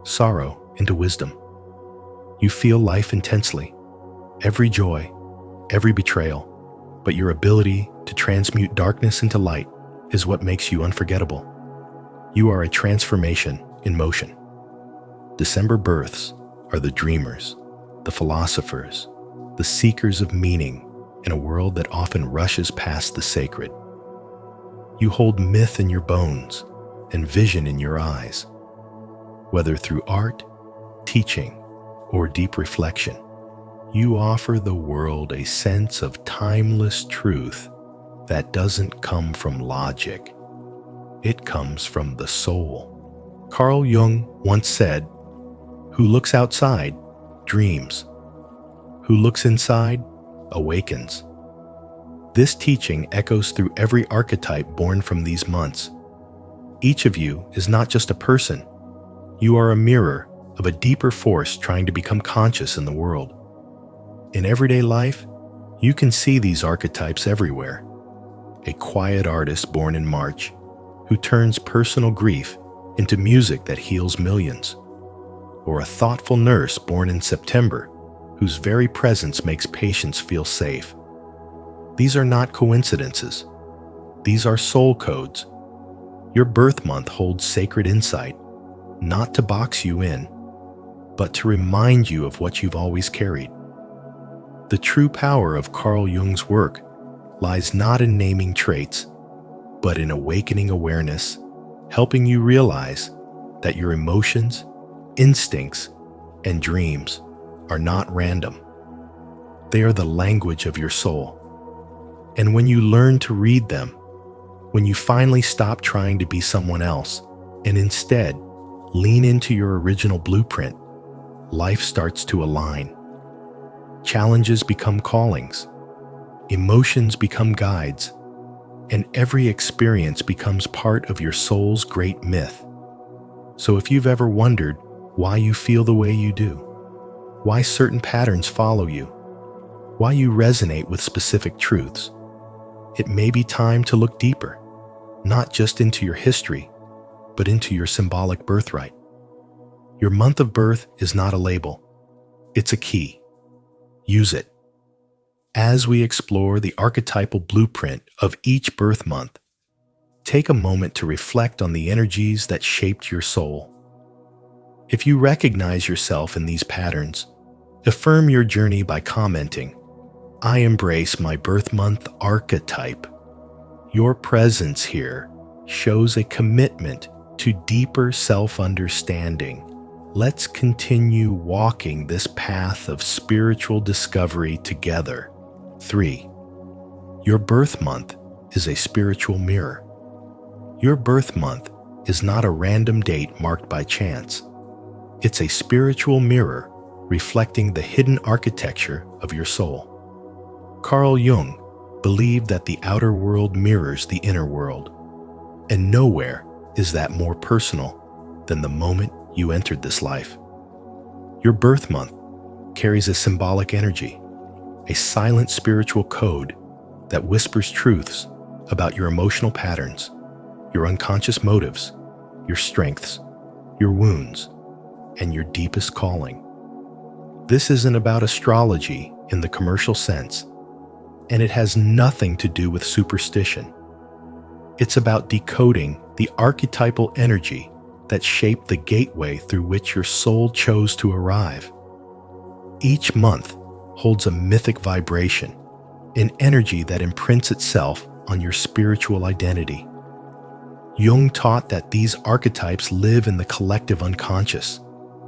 sorrow into wisdom. You feel life intensely, every joy, every betrayal, but your ability to transmute darkness into light is what makes you unforgettable. You are a transformation in motion. December births are the dreamers, the philosophers, the seekers of meaning in a world that often rushes past the sacred. You hold myth in your bones and vision in your eyes. Whether through art, teaching, or deep reflection, you offer the world a sense of timeless truth that doesn't come from logic. It comes from the soul. Carl Jung once said, "Who looks outside dreams. Who looks inside awakens." This teaching echoes through every archetype born from these months. Each of you is not just a person. You are a mirror of a deeper force trying to become conscious in the world. In everyday life, you can see these archetypes everywhere. A quiet artist born in March who turns personal grief into music that heals millions. Or a thoughtful nurse born in September whose very presence makes patients feel safe. These are not coincidences. These are soul codes. Your birth month holds sacred insight, not to box you in, but to remind you of what you've always carried. The true power of Carl Jung's work lies not in naming traits, but in awakening awareness, helping you realize that your emotions, instincts, and dreams are not random. They are the language of your soul. And when you learn to read them, when you finally stop trying to be someone else and instead lean into your original blueprint, life starts to align. Challenges become callings, emotions become guides, and every experience becomes part of your soul's great myth. So if you've ever wondered why you feel the way you do, why certain patterns follow you, why you resonate with specific truths, it may be time to look deeper, not just into your history, but into your symbolic birthright. Your month of birth is not a label. It's a key. Use it. As we explore the archetypal blueprint of each birth month, take a moment to reflect on the energies that shaped your soul. If you recognize yourself in these patterns, affirm your journey by commenting, "I embrace my birth month archetype." Your presence here shows a commitment to deeper self-understanding. Let's continue walking this path of spiritual discovery together. 3. Your birth month is a spiritual mirror. Your birth month is not a random date marked by chance. It's a spiritual mirror reflecting the hidden architecture of your soul. Carl Jung believed that the outer world mirrors the inner world, and nowhere is that more personal than the moment you entered this life. Your birth month carries a symbolic energy, a silent spiritual code that whispers truths about your emotional patterns, your unconscious motives, your strengths, your wounds, and your deepest calling. This isn't about astrology in the commercial sense, and it has nothing to do with superstition. It's about decoding the archetypal energy that shaped the gateway through which your soul chose to arrive. Each month holds a mythic vibration, an energy that imprints itself on your spiritual identity. Jung taught that these archetypes live in the collective unconscious,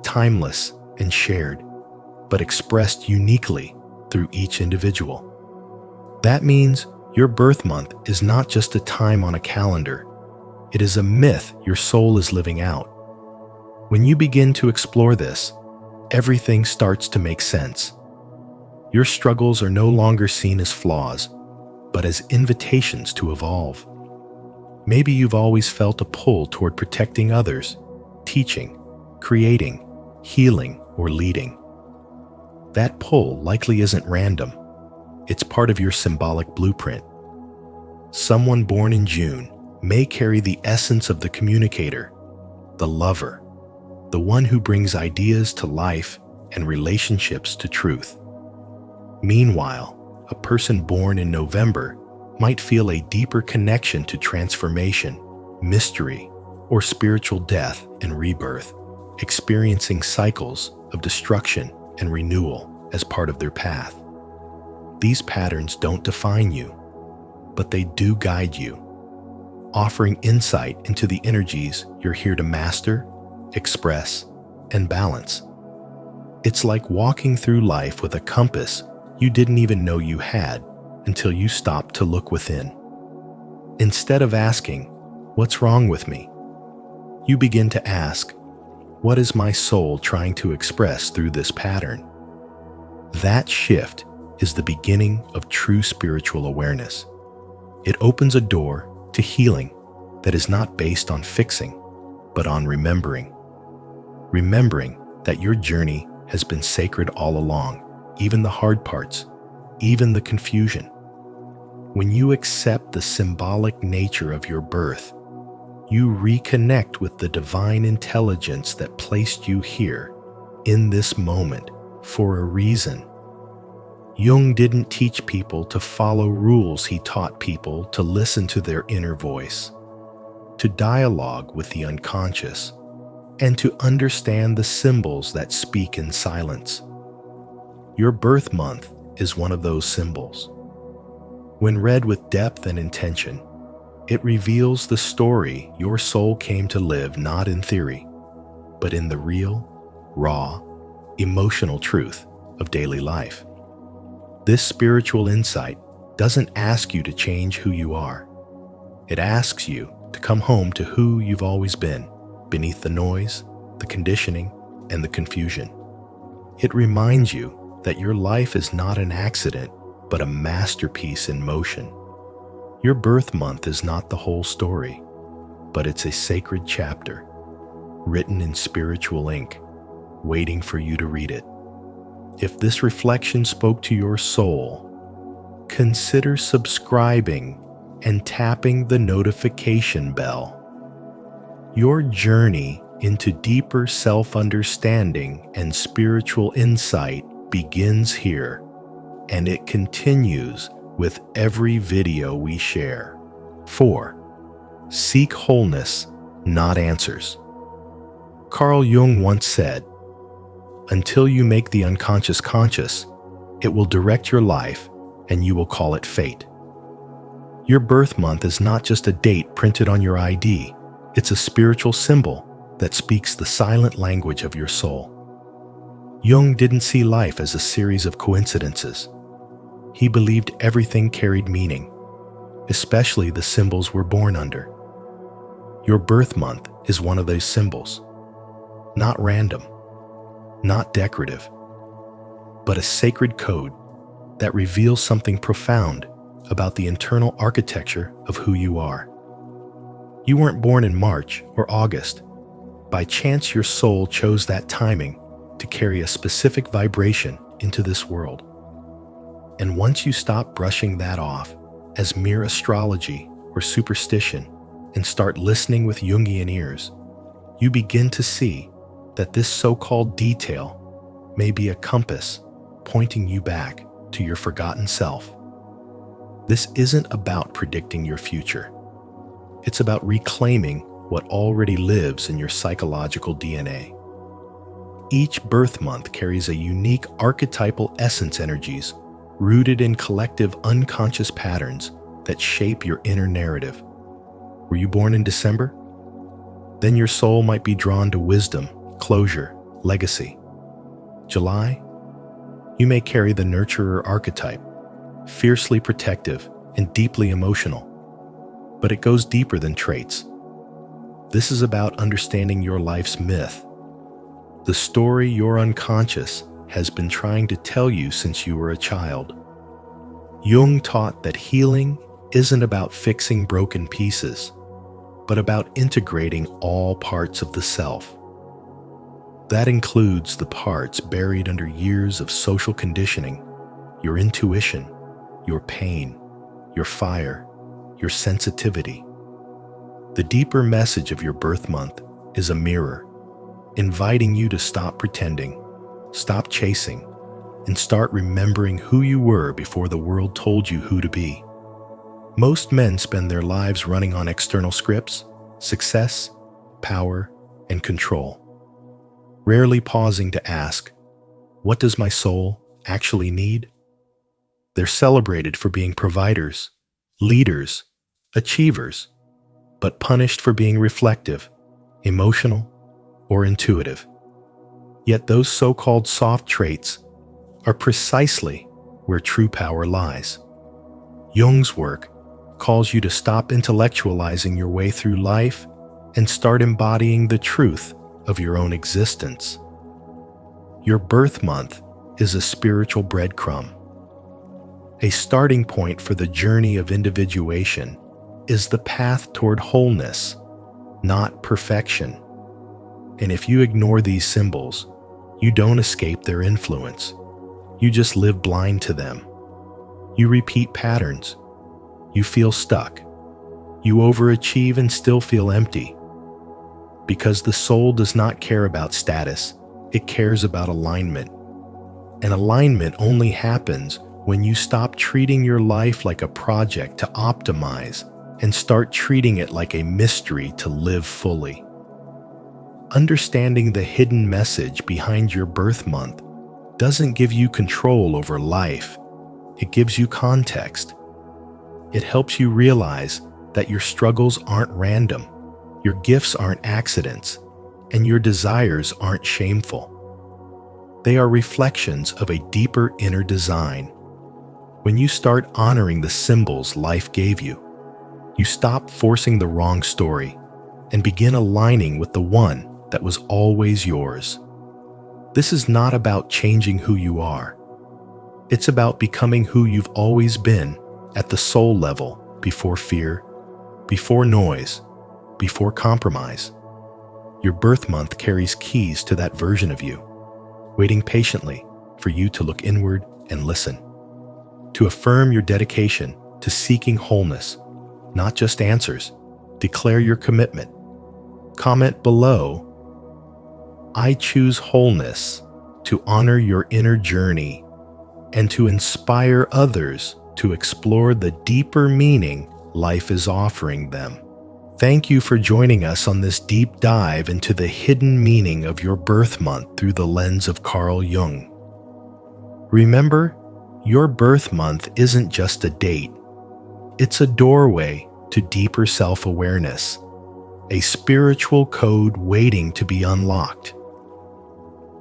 timeless and shared, but expressed uniquely through each individual. That means your birth month is not just a time on a calendar. It is a myth your soul is living out. When you begin to explore this, everything starts to make sense. Your struggles are no longer seen as flaws, but as invitations to evolve. Maybe you've always felt a pull toward protecting others, teaching, creating, healing, or leading. That pull likely isn't random. It's part of your symbolic blueprint. Someone born in June may carry the essence of the communicator, the lover, the one who brings ideas to life and relationships to truth. Meanwhile, a person born in November might feel a deeper connection to transformation, mystery, or spiritual death and rebirth, experiencing cycles of destruction and renewal as part of their path. These patterns don't define you, but they do guide you, offering insight into the energies you're here to master, express, and balance. It's like walking through life with a compass you didn't even know you had until you stopped to look within. Instead of asking, "What's wrong with me?" you begin to ask, "What is my soul trying to express through this pattern?" That shift is the beginning of true spiritual awareness. It opens a door to healing that is not based on fixing, but on remembering. Remembering that your journey has been sacred all along, even the hard parts, even the confusion. When you accept the symbolic nature of your birth, you reconnect with the divine intelligence that placed you here, in this moment, for a reason. Jung didn't teach people to follow rules. He taught people to listen to their inner voice, to dialogue with the unconscious, and to understand the symbols that speak in silence. Your birth month is one of those symbols. When read with depth and intention, it reveals the story your soul came to live not in theory, but in the real, raw, emotional truth of daily life. This spiritual insight doesn't ask you to change who you are. It asks you to come home to who you've always been, beneath the noise, the conditioning, and the confusion. It reminds you that your life is not an accident, but a masterpiece in motion. Your birth month is not the whole story, but it's a sacred chapter, written in spiritual ink, waiting for you to read it. If this reflection spoke to your soul, consider subscribing and tapping the notification bell. Your journey into deeper self-understanding and spiritual insight begins here, and it continues with every video we share. 4. Seek wholeness, not answers. Carl Jung once said, "Until you make the unconscious conscious, it will direct your life and you will call it fate." Your birth month is not just a date printed on your ID. It's a spiritual symbol that speaks the silent language of your soul. Jung didn't see life as a series of coincidences. He believed everything carried meaning, especially the symbols we're born under. Your birth month is one of those symbols. Not random, not decorative, but a sacred code that reveals something profound about the internal architecture of who you are. You weren't born in March or August. By chance, your soul chose that timing to carry a specific vibration into this world. And once you stop brushing that off as mere astrology or superstition and start listening with Jungian ears, you begin to see that this so-called detail may be a compass pointing you back to your forgotten self. This isn't about predicting your future. It's about reclaiming what already lives in your psychological DNA. Each birth month carries a unique archetypal essence energies rooted in collective unconscious patterns that shape your inner narrative. Were you born in December? Then your soul might be drawn to wisdom, closure, legacy. July? You may carry the nurturer archetype, fiercely protective and deeply emotional. But it goes deeper than traits. This is about understanding your life's myth, the story your unconscious has been trying to tell you since you were a child. Jung taught that healing isn't about fixing broken pieces, but about integrating all parts of the self. That includes the parts buried under years of social conditioning, your intuition, your pain, your fire, your sensitivity. The deeper message of your birth month is a mirror, inviting you to stop pretending, stop chasing, and start remembering who you were before the world told you who to be. Most men spend their lives running on external scripts, success, power, and control, rarely pausing to ask, what does my soul actually need? They're celebrated for being providers, leaders, achievers, but punished for being reflective, emotional, or intuitive. Yet those so-called soft traits are precisely where true power lies. Jung's work calls you to stop intellectualizing your way through life and start embodying the truth of your own existence. Your birth month is a spiritual breadcrumb. A starting point for the journey of individuation is the path toward wholeness, not perfection. And if you ignore these symbols, you don't escape their influence. You just live blind to them. You repeat patterns. You feel stuck. You overachieve and still feel empty. Because the soul does not care about status, it cares about alignment. And alignment only happens when you stop treating your life like a project to optimize and start treating it like a mystery to live fully. Understanding the hidden message behind your birth month doesn't give you control over life. It gives you context. It helps you realize that your struggles aren't random, your gifts aren't accidents, and your desires aren't shameful. They are reflections of a deeper inner design. When you start honoring the symbols life gave you, you stop forcing the wrong story and begin aligning with the one that was always yours. This is not about changing who you are. It's about becoming who you've always been at the soul level, before fear, before noise, before compromise. Your birth month carries keys to that version of you, waiting patiently for you to look inward and listen. To affirm your dedication to seeking wholeness, not just answers, declare your commitment. Comment below, I choose wholeness to honor your inner journey and to inspire others to explore the deeper meaning life is offering them. Thank you for joining us on this deep dive into the hidden meaning of your birth month through the lens of Carl Jung. Remember, your birth month isn't just a date. It's a doorway to deeper self-awareness, a spiritual code waiting to be unlocked.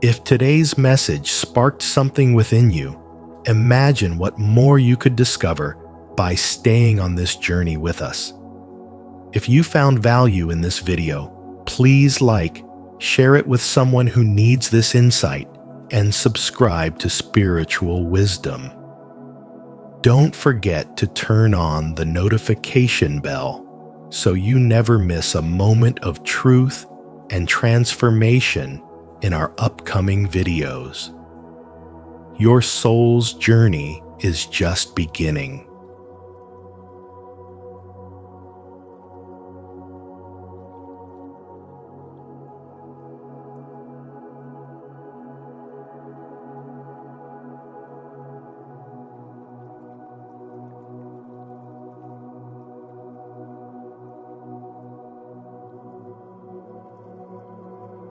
If today's message sparked something within you, imagine what more you could discover by staying on this journey with us. If you found value in this video, please share it with someone who needs this insight, and subscribe to Spiritual Wisdom. Don't forget to turn on the notification bell so you never miss a moment of truth and transformation in our upcoming videos. Your soul's journey is just beginning.